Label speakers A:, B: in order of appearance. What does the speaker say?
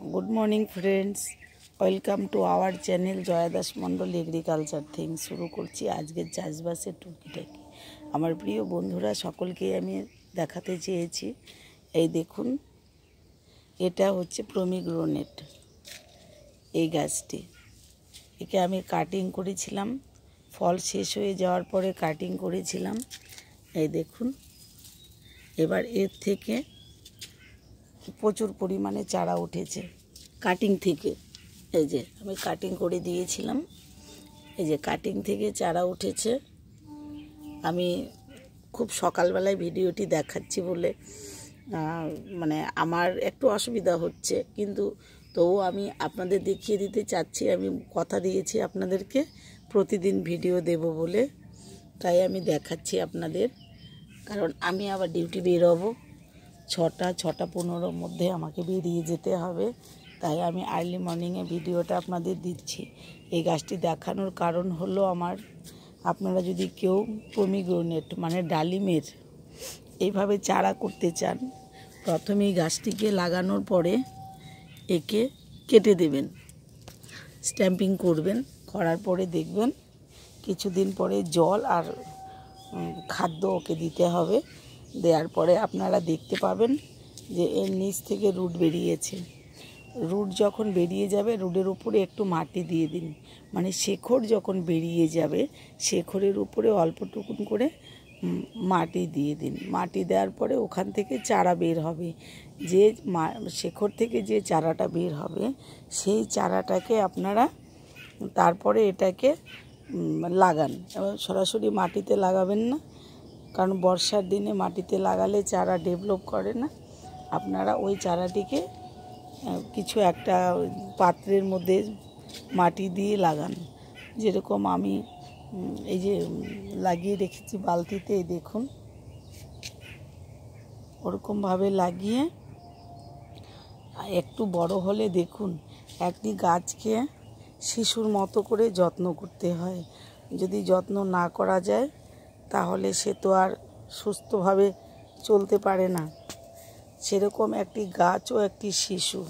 A: Good morning friends, welcome to our channel Jaya Das Mandal agriculture things. शुरू करছি আজকে চাষবাসের টুকিটাকি। আমার প্রিয় বন্ধুরা সকলকে আমি দেখাতে চেয়েছি। এই দেখুন, এটা হচ্ছে প্রমিগ্রেনেট। এই গাছটি একে আমি কাটিং করেছিলাম, ফল শেষ হয়ে যাওয়ার পরে কাটিং করেছিলাম। এই দেখুন, এবার এর থেকে প্রচুর পরিমাণে চারা উঠেছে কাটিং থেকে। এই যে আমি কাটিং করে দিয়েছিলাম, এই যে কাটিং থেকে চারা উঠেছে। আমি খুব সকালবেলায় ভিডিওটি দেখাচ্ছি বলে মানে আমার একটু অসুবিধা হচ্ছে, কিন্তু তবু আমি আপনাদের দেখিয়ে দিতে চাচ্ছি। আমি কথা দিয়েছি আপনাদেরকে প্রতিদিন ভিডিও দেব বলে, তাই আমি দেখাচ্ছি আপনাদের। কারণ আমি আবার ডিউটি বেরোবো 6টা-6টা-15 মধ্যে আমাকে বেরিয়ে যেতে হবে, তাই আমি আর্লি মর্নিংয়ে ভিডিওটা আপনাদের দিচ্ছি। এই গাছটি দেখানোর কারণ হলো আপনারা যদি কেউ প্রমিগ্রেনেট মানে ডালিমের এইভাবে চারা করতে চান, প্রথমেই গাছটিকে লাগানোর পরে একে কেটে দেবেন, স্ট্যাম্পিং করবেন। করার পরে দেখবেন কিছুদিন পরে জল আর খাদ্য ওকে দিতে হবে। দেওয়ার পরে আপনারা দেখতে পাবেন যে এর নিচ থেকে রুট বেরিয়েছে। রুট যখন বেরিয়ে যাবে, রুটের উপরে একটু মাটি দিয়ে দিন, মানে শেকড় যখন বেরিয়ে যাবে শেকড়ের উপরে অল্পটুকুন করে মাটি দিয়ে দিন। মাটি দেওয়ার পরে ওখান থেকে চারা বের হবে। যে শেকড় থেকে যে চারাটা বের হবে সেই চারাটাকে আপনারা তারপরে এটাকে লাগান। সরাসরি মাটিতে লাগাবেন না, কারণ বর্ষার দিনে মাটিতে লাগালে চারা ডেভেলপ করে না। আপনারা ওই চারাটিকে কিছু একটা পাত্রের মধ্যে মাটি দিয়ে লাগান, যেরকম আমি এই যে লাগিয়ে রেখেছি বালতিতে। দেখুন, ওরকমভাবে লাগিয়ে একটু বড় হলে দেখুন একটি গাছকে শিশুর মতো করে যত্ন করতে হয়। যদি যত্ন না করা যায় তাহলে সে তো আর সুস্থভাবে চলতে পারে না। সেরকম একটি গাছও একটি শিশু।